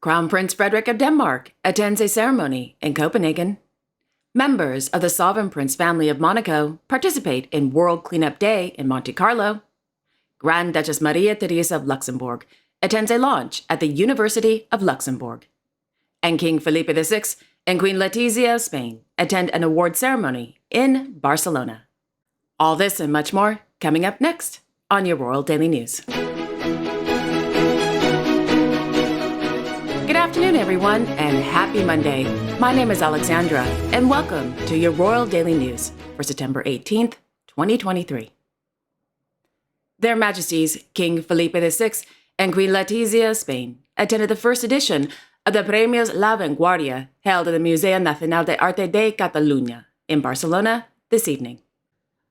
Crown Prince Frederik of Denmark attends a ceremony in Copenhagen. Members of the Sovereign Prince family of Monaco participate in World Cleanup Day in Monte Carlo. Grand Duchess Maria Theresa of Luxembourg attends a launch at the University of Luxembourg. And King Felipe VI and Queen Letizia of Spain attend an award ceremony in Barcelona. All this and much more coming up next on your Royal Daily News. Good afternoon, everyone, and happy Monday. My name is Alexandra, and welcome to your Royal Daily News for September 18th, 2023. Their Majesties King Felipe VI and Queen Letizia of Spain attended the first edition of the Premios La Vanguardia held at the Museo Nacional de Arte de Catalunya in Barcelona this evening.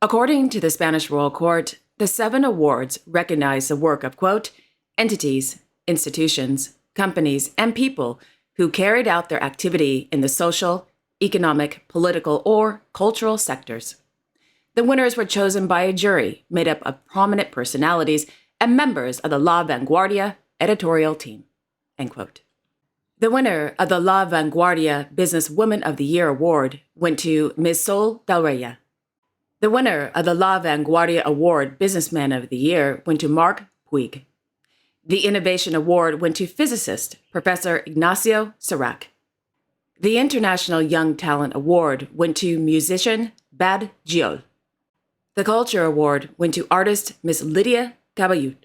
According to the Spanish Royal Court, the 7 awards recognize the work of, quote, entities, institutions, companies, and people who carried out their activity in the social, economic, political, or cultural sectors. The winners were chosen by a jury made up of prominent personalities and members of the La Vanguardia editorial team, end quote. The winner of the La Vanguardia Business Woman of the Year award went to Ms. Sol Del Rey. The winner of the La Vanguardia Award Businessman of the Year went to Marc Puig. The Innovation Award went to physicist Professor Ignacio Serac. The International Young Talent Award went to musician Bad Giol. The Culture Award went to artist Ms. Lydia Caballut.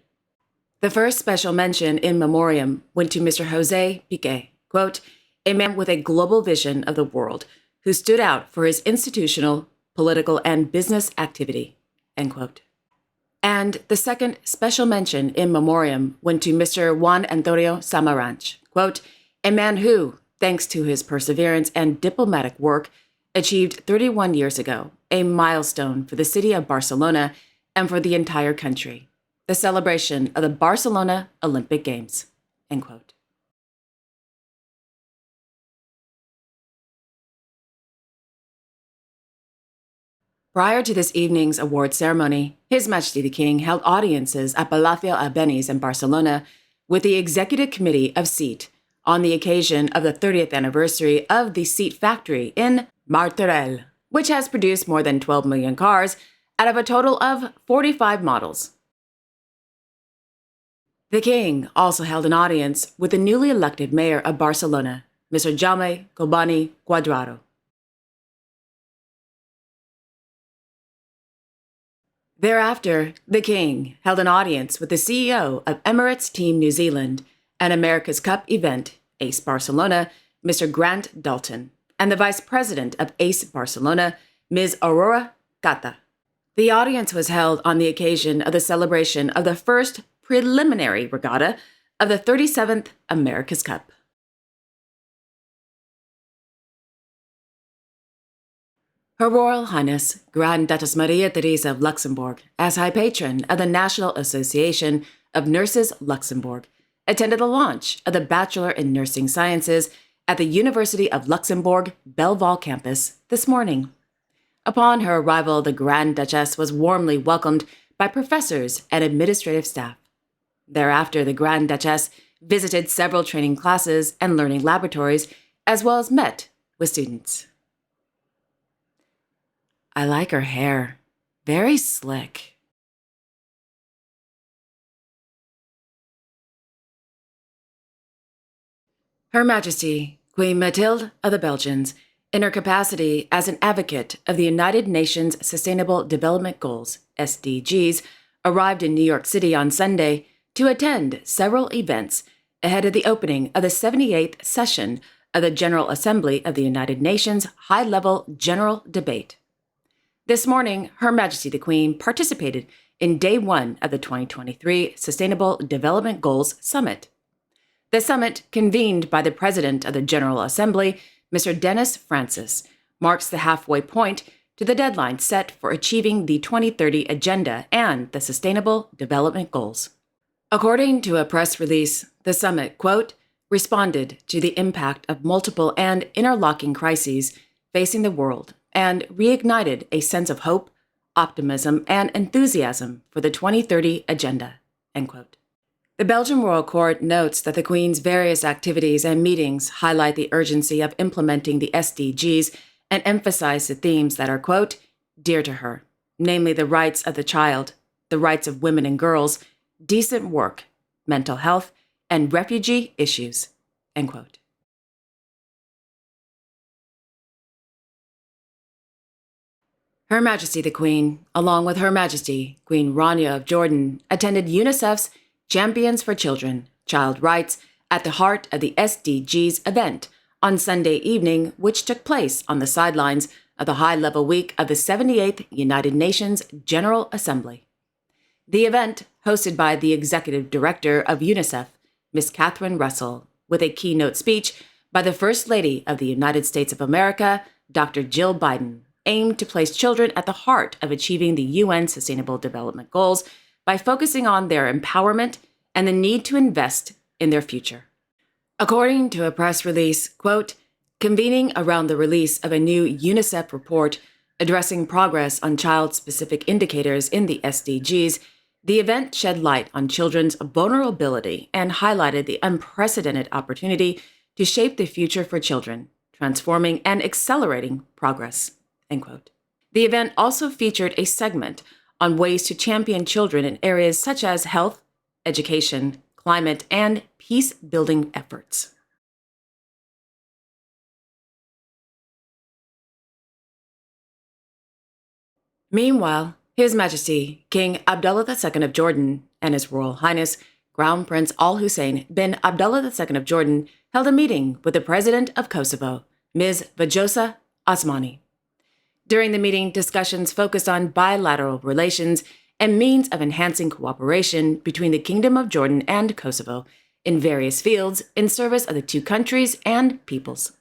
The first special mention in memoriam went to Mr. Jose Piqué, quote, a man with a global vision of the world who stood out for his institutional, political, and business activity, end quote. And the second special mention in memoriam went to Mr. Juan Antonio Samaranch, quote, a man who, thanks to his perseverance and diplomatic work, achieved 31 years ago a milestone for the city of Barcelona and for the entire country, the celebration of the Barcelona Olympic Games, end quote. Prior to this evening's award ceremony, His Majesty the King held audiences at Palacio Albéniz in Barcelona with the Executive Committee of SEAT on the occasion of the 30th anniversary of the SEAT factory in Martorell, which has produced more than 12 million cars out of a total of 45 models. The King also held an audience with the newly elected mayor of Barcelona, Mr. Jaume Collboni Cuadrado. Thereafter, the King held an audience with the CEO of Emirates Team New Zealand and America's Cup event, Ace Barcelona, Mr. Grant Dalton, and the Vice President of Ace Barcelona, Ms. Aurora Cata. The audience was held on the occasion of the celebration of the first preliminary regatta of the 37th America's Cup. Her Royal Highness Grand Duchess Maria Theresa of Luxembourg, as High Patron of the National Association of Nurses Luxembourg, attended the launch of the Bachelor in Nursing Sciences at the University of Luxembourg Belval campus this morning. Upon her arrival, the Grand Duchess was warmly welcomed by professors and administrative staff. Thereafter, the Grand Duchess visited several training classes and learning laboratories, as well as met with students. I like her hair. Very slick. Her Majesty, Queen Mathilde of the Belgians, in her capacity as an advocate of the United Nations Sustainable Development Goals, SDGs, arrived in New York City on Sunday to attend several events ahead of the opening of the 78th session of the General Assembly of the United Nations High-Level General Debate. This morning, Her Majesty the Queen participated in Day 1 of the 2023 Sustainable Development Goals Summit. The summit, convened by the President of the General Assembly, Mr. Dennis Francis, marks the halfway point to the deadline set for achieving the 2030 Agenda and the Sustainable Development Goals. According to a press release, the summit, quote, responded to the impact of multiple and interlocking crises facing the world and reignited a sense of hope, optimism, and enthusiasm for the 2030 Agenda, end quote. The Belgian Royal Court notes that the Queen's various activities and meetings highlight the urgency of implementing the SDGs and emphasize the themes that are, quote, dear to her, namely the rights of the child, the rights of women and girls, decent work, mental health, and refugee issues, end quote. Her Majesty the Queen, along with Her Majesty Queen Rania of Jordan, attended UNICEF's Champions for Children, Child Rights at the Heart of the SDGs event on Sunday evening, which took place on the sidelines of the high-level week of the 78th United Nations General Assembly. The event, hosted by the Executive Director of UNICEF, Ms. Catherine Russell, with a keynote speech by the First Lady of the United States of America, Dr. Jill Biden, aimed to place children at the heart of achieving the UN Sustainable Development Goals by focusing on their empowerment and the need to invest in their future. According to a press release, quote, convening around the release of a new UNICEF report addressing progress on child-specific indicators in the SDGs, the event shed light on children's vulnerability and highlighted the unprecedented opportunity to shape the future for children, transforming and accelerating progress, end quote. The event also featured a segment on ways to champion children in areas such as health, education, climate, and peace-building efforts. Meanwhile, His Majesty King Abdullah II of Jordan and His Royal Highness Crown Prince Al Hussein bin Abdullah II of Jordan held a meeting with the President of Kosovo, Ms. Vjosa Osmani. During the meeting, discussions focused on bilateral relations and means of enhancing cooperation between the Kingdom of Jordan and Kosovo in various fields in service of the two countries and peoples.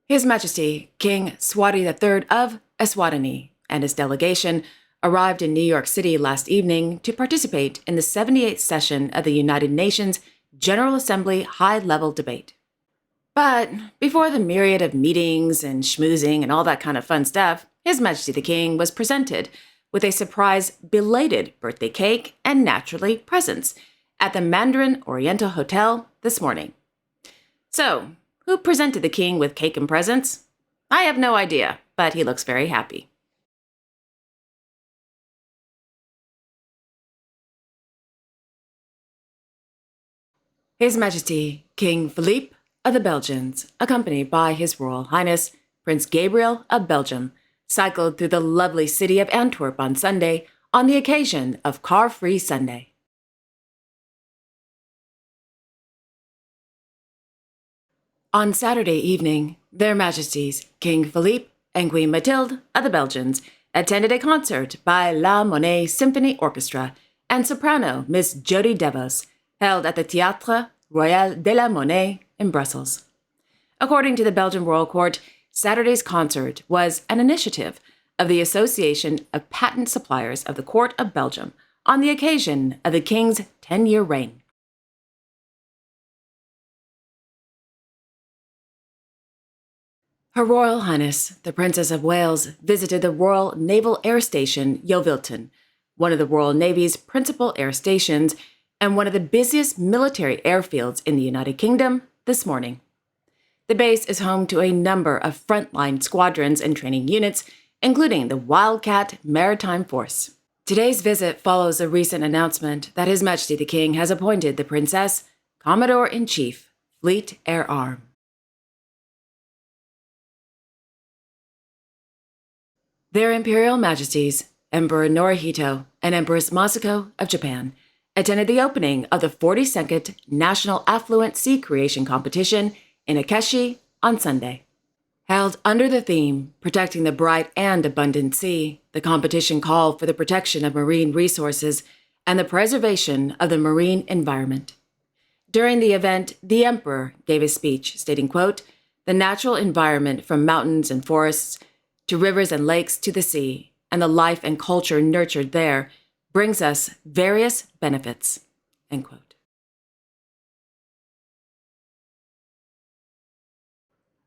His Majesty King Swati III of Eswatini and his delegation arrived in New York City last evening to participate in the 78th session of the United Nations General Assembly high-level debate. But before the myriad of meetings and schmoozing and all that kind of fun stuff, His Majesty the King was presented with a surprise belated birthday cake and, naturally, presents at the Mandarin Oriental Hotel this morning. So, who presented the king with cake and presents? I have no idea, but he looks very happy. His Majesty King Felipe of the Belgians, accompanied by His Royal Highness Prince Gabriel of Belgium, cycled through the lovely city of Antwerp on Sunday on the occasion of Car-Free Sunday. On Saturday evening, Their Majesties King Philippe and Queen Mathilde of the Belgians attended a concert by La Monnaie Symphony Orchestra and soprano Miss Jodie Devos, held at the Théâtre Royal de la Monnaie in Brussels. According to the Belgian Royal Court, Saturday's concert was an initiative of the Association of Patent Suppliers of the Court of Belgium on the occasion of the King's 10-year reign. Her Royal Highness, the Princess of Wales, visited the Royal Naval Air Station Yeovilton, one of the Royal Navy's principal air stations and one of the busiest military airfields in the United Kingdom, this morning. The base is home to a number of frontline squadrons and training units, including the Wildcat Maritime Force. Today's visit follows a recent announcement that His Majesty the King has appointed the Princess Commodore-in-Chief, Fleet Air Arm. Their Imperial Majesties, Emperor Naruhito and Empress Masako of Japan, attended the opening of the 42nd National Affluent Sea Creation Competition in Akeshi on Sunday. Held under the theme, Protecting the Bright and Abundant Sea, the competition called for the protection of marine resources and the preservation of the marine environment. During the event, the Emperor gave a speech stating, quote, the natural environment from mountains and forests to rivers and lakes to the sea, and the life and culture nurtured there, brings us various benefits, end quote.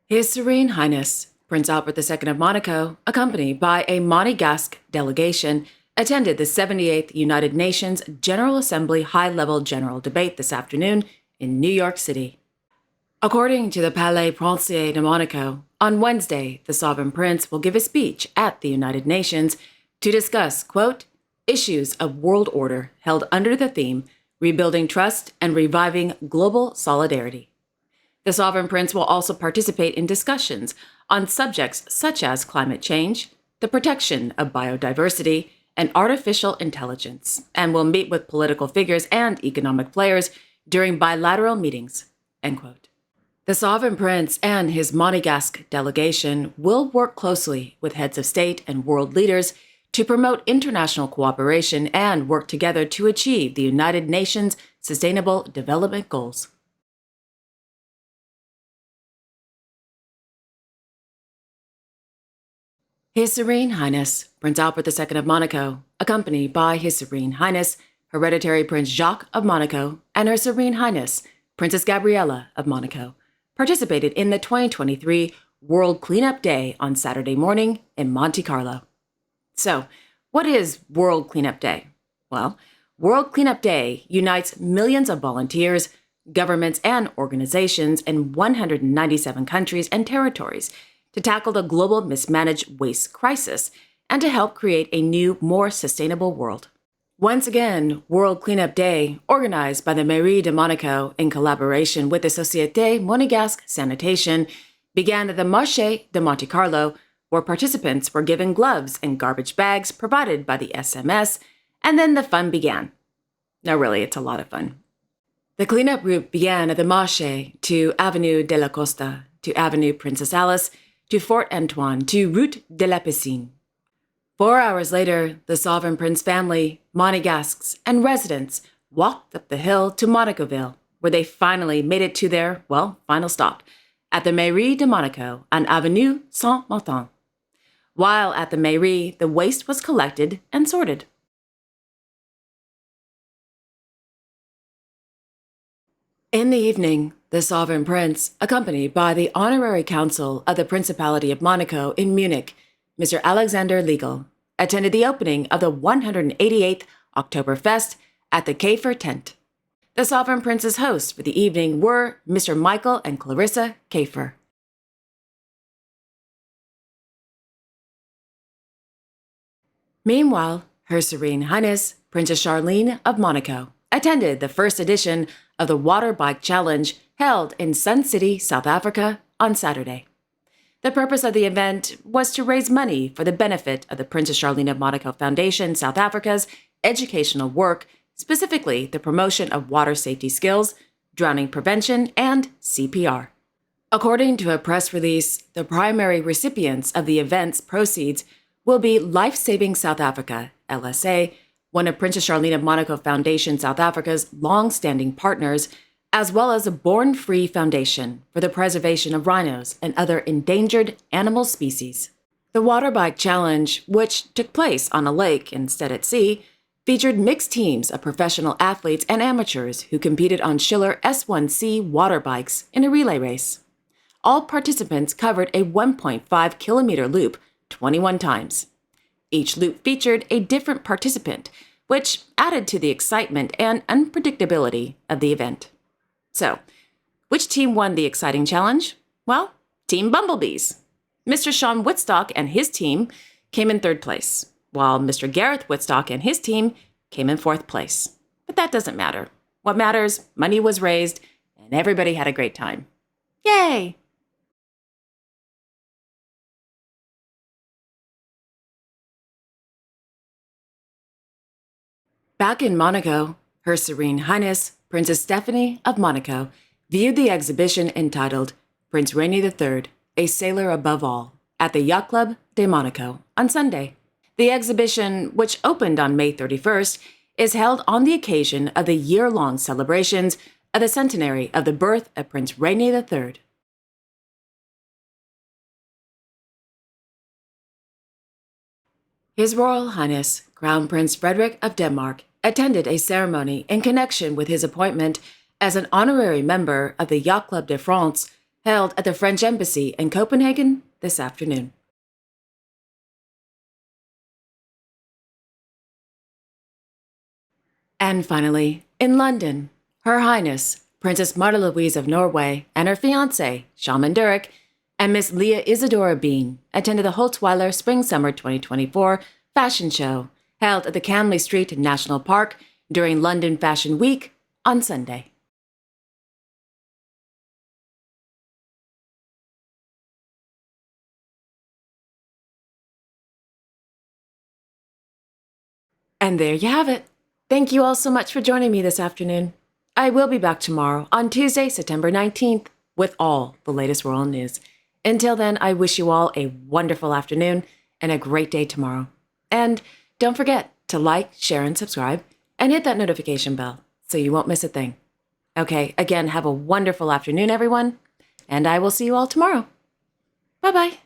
His Serene Highness, Prince Albert II of Monaco, accompanied by a Monegasque delegation, attended the 78th United Nations General Assembly high-level general debate this afternoon in New York City. According to the Palais Princier de Monaco, on Wednesday, the Sovereign Prince will give a speech at the United Nations to discuss, quote, issues of world order held under the theme Rebuilding Trust and Reviving Global Solidarity. The Sovereign Prince will also participate in discussions on subjects such as climate change, the protection of biodiversity, and artificial intelligence, and will meet with political figures and economic players during bilateral meetings, end quote. The Sovereign Prince and his Monegasque delegation will work closely with heads of state and world leaders to promote international cooperation and work together to achieve the United Nations Sustainable Development Goals. His Serene Highness, Prince Albert II of Monaco, accompanied by His Serene Highness, Hereditary Prince Jacques of Monaco, and Her Serene Highness, Princess Gabriella of Monaco, participated in the 2023 World Cleanup Day on Saturday morning in Monte Carlo. So, what is World Cleanup Day? Well, World Cleanup Day unites millions of volunteers, governments, and organizations in 197 countries and territories to tackle the global mismanaged waste crisis and to help create a new, more sustainable world. Once again, World Cleanup Day, organized by the Mairie de Monaco in collaboration with the Société Monégasque Sanitation, began at the Marché de Monte Carlo, where participants were given gloves and garbage bags provided by the SMS, and then the fun began. No, really, it's a lot of fun. The cleanup route began at the Marché to Avenue de la Costa, to Avenue Princess Alice, to Fort Antoine, to Route de la Piscine. 4 hours later, the Sovereign Prince family, Monegasques, and residents walked up the hill to Monacoville, where they finally made it to their, final stop, at the Mairie de Monaco on Avenue Saint-Martin. While at the Mairie, the waste was collected and sorted. In the evening, the Sovereign Prince, accompanied by the Honorary Council of the Principality of Monaco in Munich, Mr. Alexander Legal, attended the opening of the 188th Oktoberfest at the Käfer tent. The Sovereign Prince's hosts for the evening were Mr. Michael and Clarissa Käfer. Meanwhile, Her Serene Highness, Princess Charlene of Monaco, attended the first edition of the Water Bike Challenge held in Sun City, South Africa, on Saturday. The purpose of the event was to raise money for the benefit of the Princess Charlene of Monaco Foundation South Africa's educational work, specifically the promotion of water safety skills, drowning prevention, and CPR. According to a press release, the primary recipients of the event's proceeds will be Life Saving South Africa, LSA, one of Princess Charlene of Monaco Foundation South Africa's long-standing partners, as well as a Born Free Foundation for the preservation of rhinos and other endangered animal species. The Water Bike Challenge, which took place on a lake instead at sea, featured mixed teams of professional athletes and amateurs who competed on Schiller S1C water bikes in a relay race. All participants covered a 1.5-kilometer loop 21 times. Each loop featured a different participant, which added to the excitement and unpredictability of the event. So, which team won the exciting challenge? Well, Team Bumblebees. Mr. Sean Whitstock and his team came in third place, while Mr. Gareth Whitstock and his team came in fourth place. But that doesn't matter. What matters, money was raised, and everybody had a great time. Yay! Back in Monaco, Her Serene Highness, Princess Stephanie of Monaco, viewed the exhibition entitled Prince Rainier III, A Sailor Above All, at the Yacht Club de Monaco on Sunday. The exhibition, which opened on May 31st, is held on the occasion of the year-long celebrations of the centenary of the birth of Prince Rainier III. His Royal Highness, Crown Prince Frederick of Denmark, attended a ceremony in connection with his appointment as an honorary member of the Yacht Club de France held at the French Embassy in Copenhagen, this afternoon. And finally, in London, Her Highness, Princess Martha Louise of Norway, and her fiancé, Shaman Durek, and Miss Leah Isadora Bean attended the Holtzweiler Spring-Summer 2024 fashion show held at the Canley Street National Park during London Fashion Week on Sunday. And there you have it. Thank you all so much for joining me this afternoon. I will be back tomorrow on Tuesday, September 19th, with all the latest royal news. Until then, I wish you all a wonderful afternoon and a great day tomorrow. And don't forget to like, share, and subscribe, and hit that notification bell so you won't miss a thing. Okay, again, have a wonderful afternoon, everyone, and I will see you all tomorrow. Bye-bye.